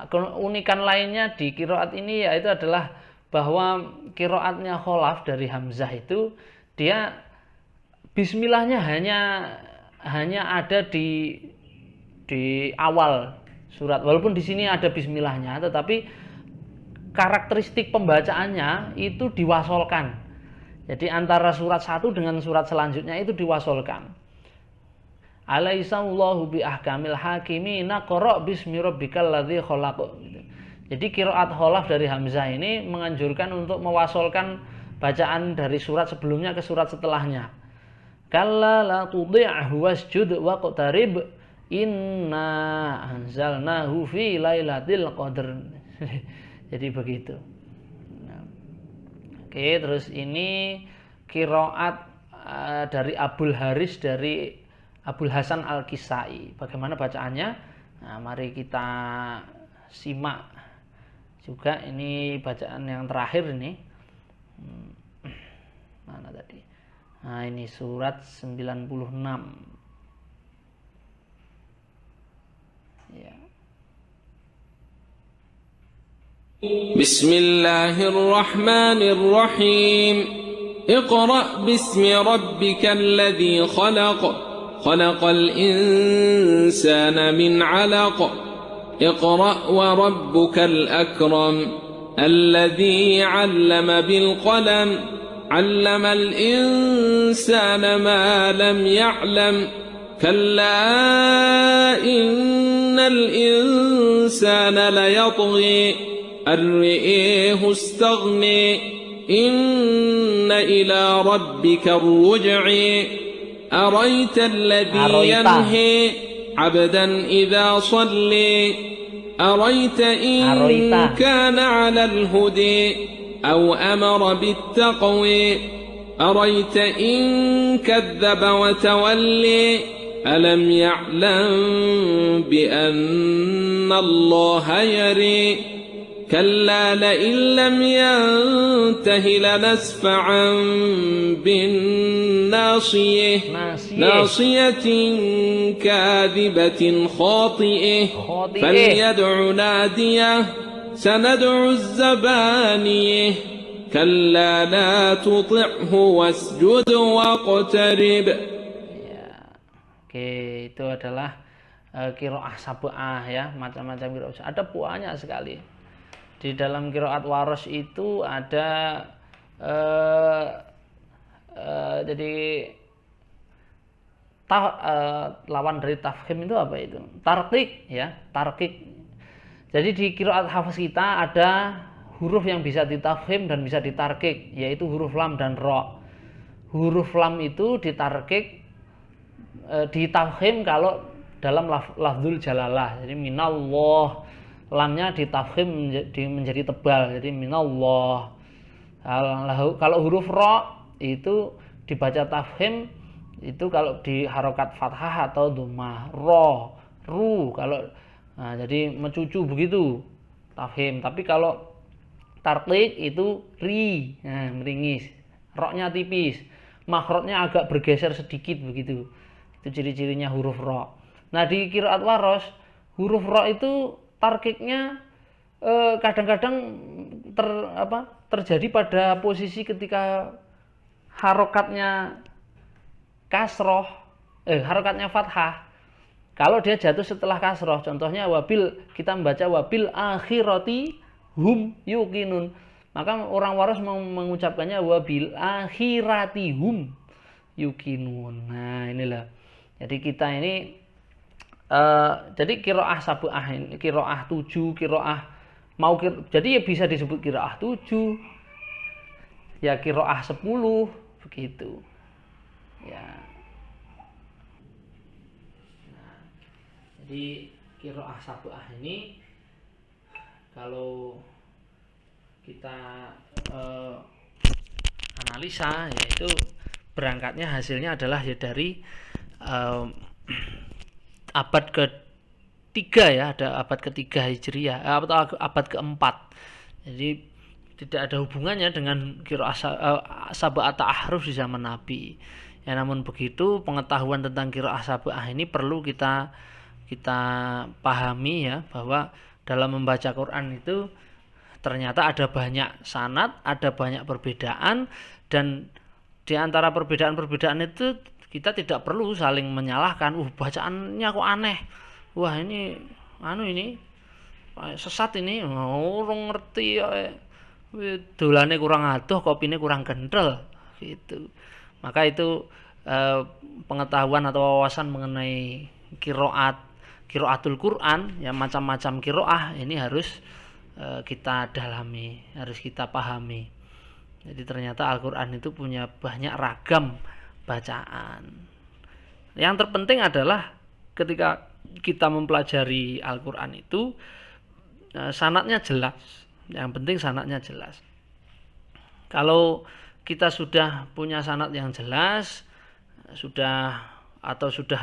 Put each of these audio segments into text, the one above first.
keunikan lainnya di qiraat ini yaitu adalah bahwa qiraatnya Khalaf dari Hamzah itu dia bismillahnya hanya ada di awal surat. Walaupun di sini ada bismillahnya, tetapi karakteristik pembacaannya itu diwasolkan. Jadi antara surat satu dengan surat selanjutnya itu diwasolkan. Alaihissallahu bi ahkamil hakimina qra bismi rabbikal ladzi khalaq. Jadi qiraat Khalaf dari Hamzah ini menganjurkan untuk mewasolkan bacaan dari surat sebelumnya ke surat setelahnya. Kalla la tudhi'hu wasjud waqtarib inna anzalnahu fi lailatul qadr. Jadi begitu. Oke, terus ini qiraat dari Abul Haris dari Abul Hasan Al-Kisai. Bagaimana bacaannya? Nah, mari kita simak juga ini bacaan yang terakhir ini. Mana tadi? Nah, ini surat 96. Ya. Bismillahirrahmanirrahim. Iqra' bismi rabbikal ladzi khalaq. Khalaqal insana min 'alaq. Iqra' wa rabbukal akram. Alladzi 'allama bil qalam. 'Allamal insana ma lam ya'lam. كلا إن الإنسان ليطغي أن رآه استغنى إن إلى ربك الرجع أريت الذي ينهي عبدا إذا صلى أريت إن كان على الهدى أو أمر بالتقوى أريت إن كذب وتولي ألم يعلم بأن الله يري كلا لئن لم ينته لنسفعا بالناصية ناصية كاذبة خاطئة فليدع ناديه سندع الزبانية كلا لا تطعه واسجد واقترب. Oke, itu adalah qiraah sab'ah ya, macam-macam qiraah. Ada banyak sekali. Di dalam qiraat Warsh itu ada jadi lawan dari tafkhim itu apa itu? Tarqiq ya, tarqiq. Jadi di qiraat Hafs kita ada huruf yang bisa ditafkhim dan bisa ditarqiq, yaitu huruf lam dan ra. Huruf lam itu ditarqiq ditafkhim kalau dalam lafzul jalalah. Jadi minallah, lamnya ditafkhim menjadi tebal, jadi minallah. Kalau huruf ra itu dibaca tafkhim itu kalau di harokat fathah atau dhammah, ra, ru, kalau jadi mencucu begitu tafkhim. Tapi kalau tarqiq itu ri, meringis, ra-nya tipis, makhrajnya agak bergeser sedikit begitu. Itu ciri-cirinya huruf ra. Nah, di qiraat Warsh huruf ra itu tarqiqnya kadang-kadang terjadi pada posisi ketika harokatnya kasroh, harokatnya fathah. Kalau dia jatuh setelah kasroh, contohnya kita membaca wabil akhirati hum yuqinun, maka orang Warsh mengucapkannya wabil akhirati hum yuqinun. Nah, inilah. Jadi kita ini jadi qiraah sab'ah ini, qiraah 7, jadi ya bisa disebut qiraah 7, ya qiraah 10 begitu. Ya. Nah, jadi qiraah sab'ah ini kalau kita analisa, yaitu berangkatnya hasilnya adalah ya dari abad ketiga ya, ada abad ketiga Hijriyah atau abad keempat. Jadi tidak ada hubungannya dengan qiraah sab'at ahruf di zaman Nabi. Ya, namun begitu pengetahuan tentang qiraah sab'ah ini perlu kita pahami ya, bahwa dalam membaca Quran itu ternyata ada banyak sanad, ada banyak perbedaan, dan di antara perbedaan-perbedaan itu kita tidak perlu saling menyalahkan. Bacaannya kok aneh. Wah, ini ini sesat ini. Orang ngerti ya. Dolane kurang adoh, kopine kurang kental gitu. Maka itu pengetahuan atau wawasan mengenai qiraatul Quran, ya macam-macam qiraah ini harus kita dalami, harus kita pahami. Jadi ternyata Al-Quran itu punya banyak ragam bacaan. Yang terpenting adalah ketika kita mempelajari Al-Quran itu sanadnya jelas. Yang penting sanadnya jelas. Kalau kita sudah punya sanad yang jelas, sudah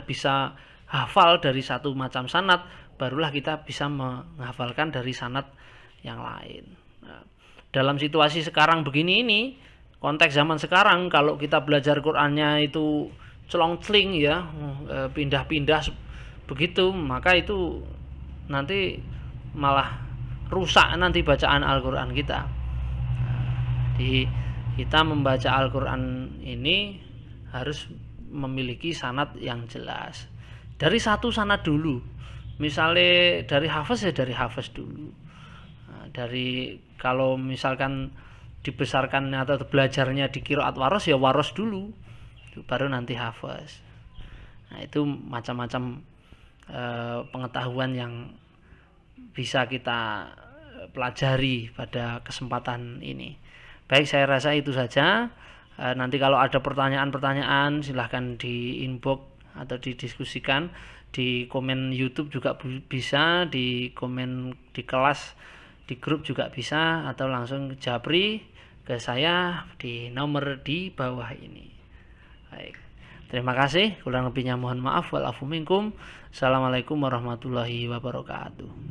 bisa hafal dari satu macam sanad, barulah kita bisa menghafalkan dari sanad yang lain. Nah, dalam situasi sekarang begini ini, konteks zaman sekarang, kalau kita belajar Qur'annya itu celong-celing ya, pindah-pindah begitu, maka itu nanti malah rusak nanti bacaan Al-Qur'an kita. Jadi kita membaca Al-Qur'an ini harus memiliki sanad yang jelas. Dari satu sanad dulu. Misalnya dari hafiz ya dari hafiz dulu. Dari kalau misalkan dibesarkan atau belajarnya di qiraat waros ya waros dulu, baru nanti hafiz. Nah, itu macam-macam pengetahuan yang bisa kita pelajari pada kesempatan ini. Baik, saya rasa itu saja. Nanti kalau ada pertanyaan-pertanyaan silahkan di inbox atau didiskusikan di komen YouTube juga bisa, di komen di kelas di grup juga bisa, atau langsung japri ke saya di nomor di bawah ini. Baik, terima kasih. Kurang lebihnya mohon maaf. Wal afu minkum. Assalamualaikum warahmatullahi wabarakatuh.